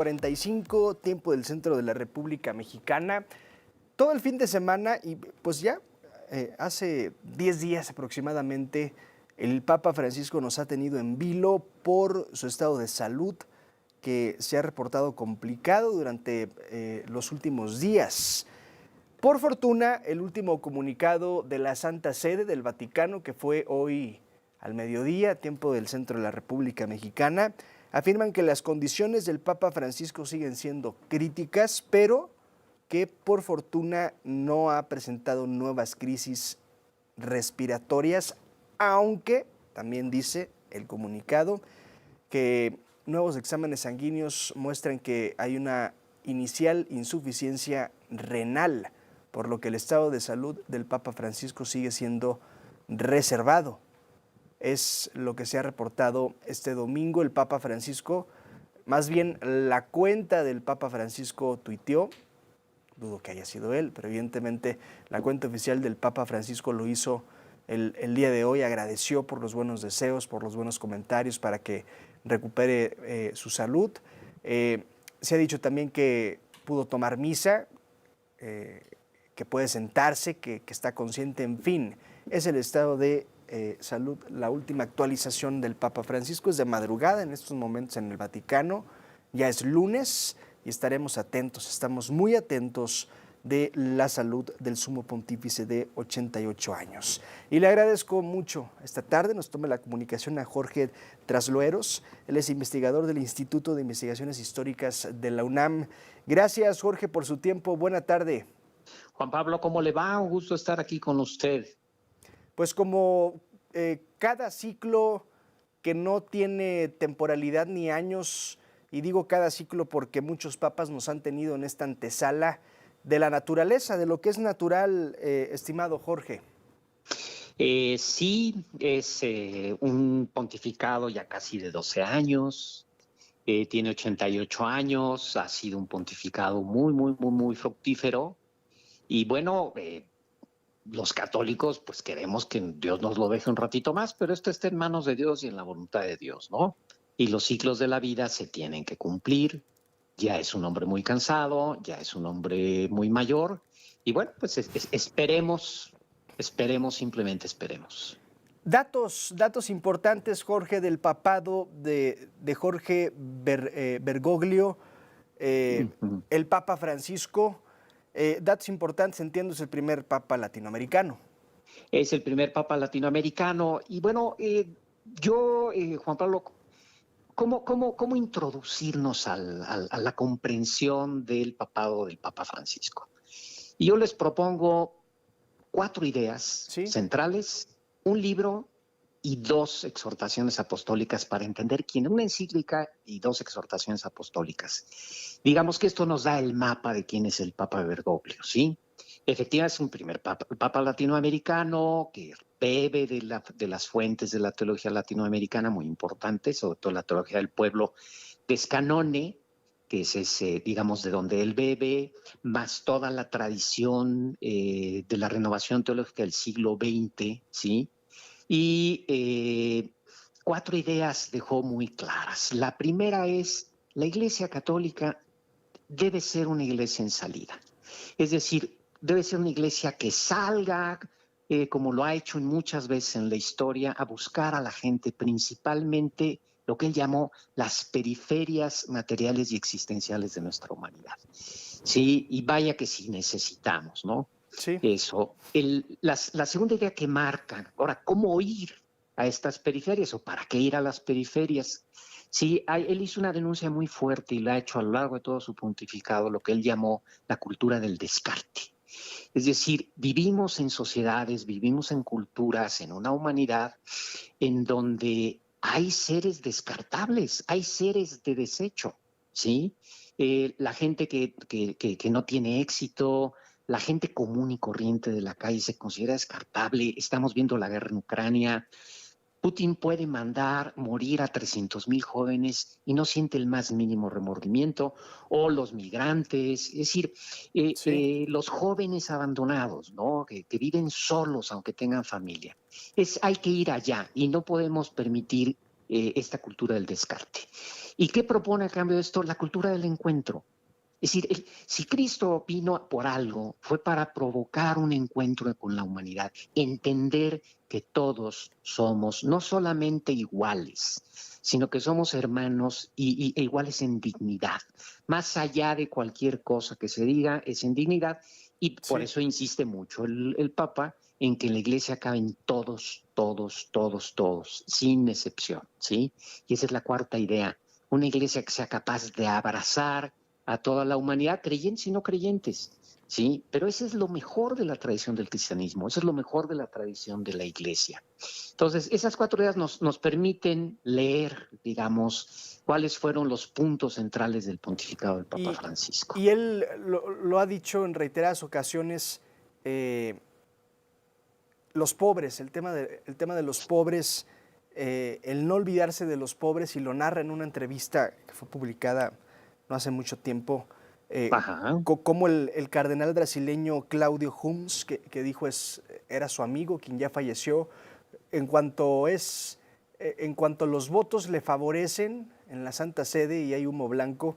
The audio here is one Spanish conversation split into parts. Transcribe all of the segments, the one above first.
45, tiempo del centro de la República Mexicana. Todo el fin de semana y pues ya hace 10 días aproximadamente el Papa Francisco nos ha tenido en vilo por su estado de salud que se ha reportado complicado durante los últimos días. Por fortuna, el último comunicado de la Santa Sede del Vaticano, que fue hoy al mediodía, tiempo del centro de la República Mexicana, afirman que las condiciones del Papa Francisco siguen siendo críticas, pero que por fortuna no ha presentado nuevas crisis respiratorias, aunque también dice el comunicado que nuevos exámenes sanguíneos muestran que hay una inicial insuficiencia renal, por lo que el estado de salud del Papa Francisco sigue siendo reservado. Es lo que se ha reportado este domingo. El Papa Francisco, más bien la cuenta del Papa Francisco tuiteó, dudo que haya sido él, pero evidentemente la cuenta oficial del Papa Francisco lo hizo el día de hoy, agradeció por los buenos deseos, por los buenos comentarios para que recupere su salud. Se ha dicho también que pudo tomar misa, que puede sentarse, que está consciente, en fin, es el estado de salud. La última actualización del Papa Francisco es de madrugada en estos momentos en el Vaticano, ya es lunes y estaremos atentos, estamos muy atentos de la salud del sumo pontífice de 88 años. Y le agradezco mucho esta tarde, nos tome la comunicación a Jorge Trasloeros, él es investigador del Instituto de Investigaciones Históricas de la UNAM. Gracias, Jorge, por su tiempo, buena tarde. Juan Pablo, ¿cómo le va? Un gusto estar aquí con usted. Pues como cada ciclo que no tiene temporalidad ni años, y digo cada ciclo porque muchos papas nos han tenido en esta antesala de la naturaleza, de lo que es natural, estimado Jorge. Sí, es un pontificado ya casi de 12 años, tiene 88 años, ha sido un pontificado muy fructífero. Y bueno, los católicos pues queremos que Dios nos lo deje un ratito más, pero esto está en manos de Dios y en la voluntad de Dios, ¿no? Y los ciclos de la vida se tienen que cumplir. Ya es un hombre muy cansado, ya es un hombre muy mayor. Y bueno, pues esperemos, simplemente esperemos. Datos importantes, Jorge, del papado de Jorge Bergoglio, el Papa Francisco. Datos importantes, entiendo, es el primer Papa latinoamericano. Es el primer Papa latinoamericano. Y bueno, Juan Pablo, ¿cómo introducirnos a la comprensión del papado del Papa Francisco? Y yo les propongo 4 ideas centrales, un libro y 2 exhortaciones apostólicas para entender quién es, una encíclica y 2 exhortaciones apostólicas. Digamos que esto nos da el mapa de quién es el Papa Bergoglio, ¿sí? Efectivamente es un primer papa, el Papa latinoamericano que bebe de las fuentes de la teología latinoamericana muy importantes, sobre todo la teología del pueblo de Scannone, que es ese, digamos, de donde él bebe, más toda la tradición de la renovación teológica del siglo XX, ¿sí? Y 4 ideas dejó muy claras. La primera es, la Iglesia Católica debe ser una iglesia en salida. Es decir, debe ser una iglesia que salga, como lo ha hecho muchas veces en la historia, a buscar a la gente, principalmente lo que él llamó las periferias materiales y existenciales de nuestra humanidad. Sí, y vaya que sí necesitamos, ¿no? Sí. Eso. La segunda idea que marca, ahora, ¿cómo ir a estas periferias o para qué ir a las periferias? Sí, él hizo una denuncia muy fuerte y la ha hecho a lo largo de todo su pontificado, lo que él llamó la cultura del descarte. Es decir, vivimos en sociedades, vivimos en culturas, en una humanidad en donde hay seres descartables, hay seres de desecho, ¿sí? La gente que no tiene éxito, la gente común y corriente de la calle se considera descartable. Estamos viendo la guerra en Ucrania. Putin puede mandar morir a 300,000 jóvenes y no siente el más mínimo remordimiento, o los migrantes, es decir, los jóvenes abandonados, ¿no? que viven solos aunque tengan familia. Hay que ir allá y no podemos permitir esta cultura del descarte. ¿Y qué propone a cambio de esto? La cultura del encuentro. Es decir, si Cristo vino por algo, fue para provocar un encuentro con la humanidad, entender que todos somos no solamente iguales, sino que somos hermanos e iguales en dignidad. Más allá de cualquier cosa que se diga, es en dignidad, y por Sí. eso insiste mucho el Papa en que en la Iglesia caben todos, todos, todos, todos, sin excepción, ¿sí? Y esa es la cuarta idea, una Iglesia que sea capaz de abrazar a toda la humanidad, creyentes y no creyentes, ¿sí? Pero ese es lo mejor de la tradición del cristianismo, eso es lo mejor de la tradición de la Iglesia. Entonces, esas cuatro ideas nos permiten leer, digamos, cuáles fueron los puntos centrales del pontificado del Papa Y, Francisco. y él lo ha dicho en reiteradas ocasiones, los pobres, el tema de los pobres, el no olvidarse de los pobres, y lo narra en una entrevista que fue publicada no hace mucho tiempo, Ajá. como el cardenal brasileño Claudio Humms, que dijo era su amigo, quien ya falleció, en cuanto los votos le favorecen en la Santa Sede y hay humo blanco,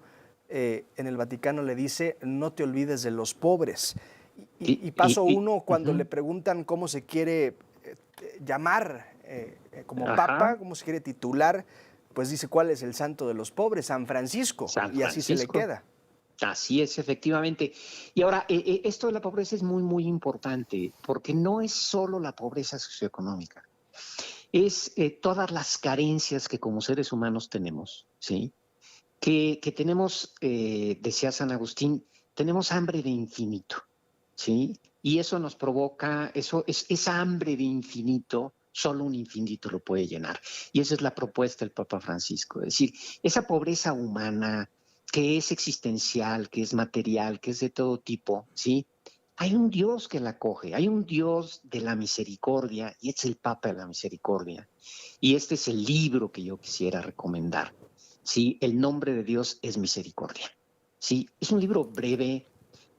en el Vaticano le dice: no te olvides de los pobres. Y paso uno, cuando le preguntan cómo se quiere llamar como Ajá. papa, cómo se quiere titular, pues dice: ¿cuál es el santo de los pobres? San Francisco. San Y así se le Francisco. queda. Así es, efectivamente. Y ahora, esto de la pobreza es muy, muy importante, porque no es solo la pobreza socioeconómica, es todas las carencias que como seres humanos tenemos, ¿sí? Que tenemos, decía San Agustín, tenemos hambre de infinito, ¿sí? Y eso nos provoca, esa hambre de infinito, solo un infinito lo puede llenar. Y esa es la propuesta del Papa Francisco, es decir, esa pobreza humana que es existencial, que es material, que es de todo tipo, ¿sí? Hay un Dios que la acoge, hay un Dios de la misericordia, y es el Papa de la Misericordia. Y este es el libro que yo quisiera recomendar. ¿Sí? El nombre de Dios es misericordia. ¿Sí? Es un libro breve,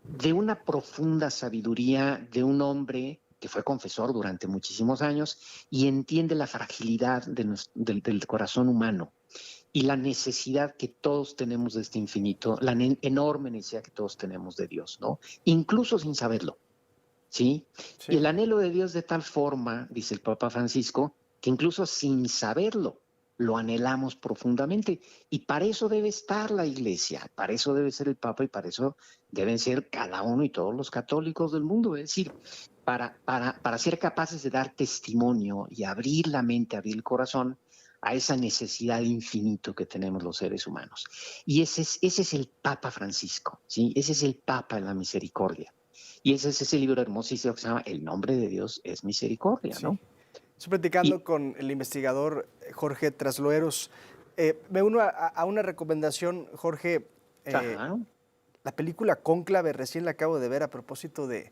de una profunda sabiduría de un hombre que fue confesor durante muchísimos años y entiende la fragilidad del corazón humano y la necesidad que todos tenemos de este infinito, la enorme necesidad que todos tenemos de Dios, ¿no? Incluso sin saberlo, ¿sí? Y Sí. el anhelo de Dios de tal forma, dice el Papa Francisco, que incluso sin saberlo, lo anhelamos profundamente. Y para eso debe estar la Iglesia, para eso debe ser el Papa y para eso deben ser cada uno y todos los católicos del mundo. Es decir, para ser capaces de dar testimonio y abrir la mente, abrir el corazón a esa necesidad de infinito que tenemos los seres humanos. Y ese es el Papa Francisco, ¿sí? Ese es el Papa de la misericordia. Y ese es ese libro hermosísimo que se llama El nombre de Dios es misericordia, Sí. ¿no? Estoy platicando Y, con el investigador Jorge Trasloeros. Me uno a una recomendación, Jorge. eh, ajá, la película Cónclave, recién la acabo de ver a propósito de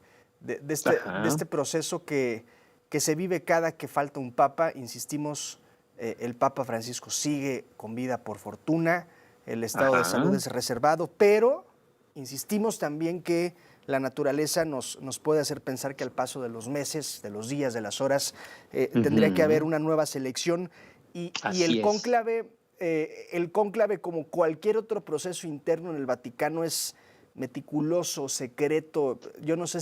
ajá, este proceso que se vive cada que falta un papa. Insistimos, el Papa Francisco sigue con vida por fortuna, el estado de salud ajá, es reservado, pero insistimos también que la naturaleza nos puede hacer pensar que al paso de los meses, de los días, de las horas, tendría que haber ujú, una nueva selección. Y así es. el cónclave, como cualquier otro proceso interno en el Vaticano, es meticuloso, secreto. Yo no sé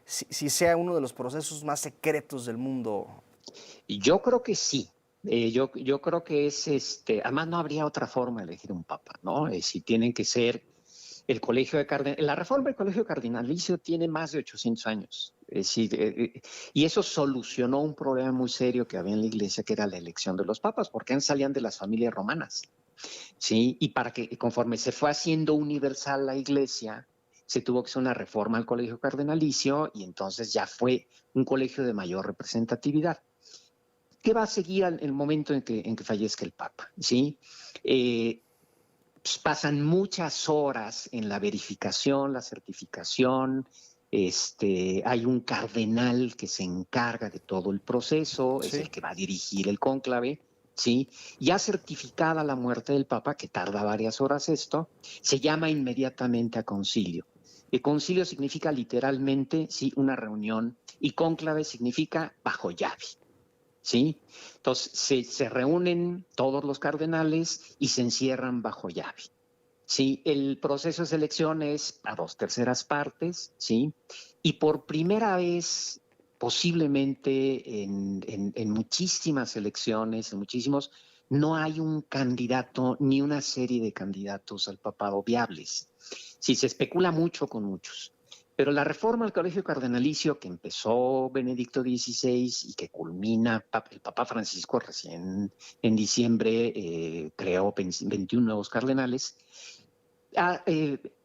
si sea uno de los procesos más secretos del mundo. Y yo creo que sí. Yo creo que es además no habría otra forma de elegir un papa, ¿no? Si tienen que ser el colegio de cardinales, la reforma del colegio cardinalicio tiene más de 800 años. Es decir, y eso solucionó un problema muy serio que había en la iglesia, que era la elección de los papas, porque salían de las familias romanas, ¿sí? Y para que conforme se fue haciendo universal la iglesia, se tuvo que hacer una reforma al colegio cardinalicio y entonces ya fue un colegio de mayor representatividad. ¿Qué va a seguir en el momento en que fallezca el Papa? ¿Sí? Pues pasan muchas horas en la verificación, la certificación. Hay un cardenal que se encarga de todo el proceso, es Sí. el que va a dirigir el cónclave, ¿sí? Ya certificada la muerte del Papa, que tarda varias horas esto, se llama inmediatamente a concilio. El concilio significa literalmente, sí, una reunión, y cónclave significa bajo llave. ¿sí? Entonces se reúnen todos los cardenales y se encierran bajo llave. Sí, el proceso de selección es a 2/3 partes, ¿sí? Y por primera vez, posiblemente en muchísimas elecciones, en muchísimos, no hay un candidato ni una serie de candidatos al papado viables. Sí, se especula mucho con muchos. Pero la reforma al colegio cardenalicio que empezó Benedicto XVI y que culmina el Papa Francisco recién en diciembre, creó 21 nuevos cardenales.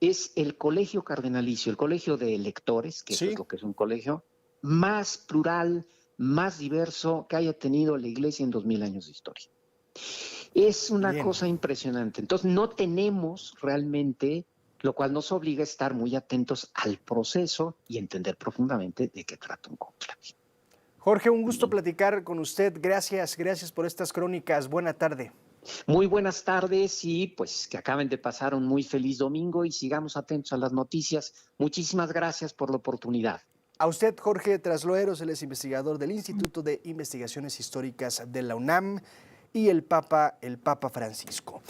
Es el colegio cardenalicio, el colegio de electores, que eso Sí, es lo que es un colegio, más plural, más diverso que haya tenido la iglesia en 2000 años de historia. Es una bien. cosa impresionante. Entonces no tenemos realmente, lo cual nos obliga a estar muy atentos al proceso y entender profundamente de qué trata un conclave. Jorge, un gusto platicar con usted. Gracias, gracias por estas crónicas. Buena tarde. Muy buenas tardes y pues que acaben de pasar un muy feliz domingo y sigamos atentos a las noticias. Muchísimas gracias por la oportunidad. A usted, Jorge Trasloeros, él es investigador del Instituto de Investigaciones Históricas de la UNAM y el Papa Francisco.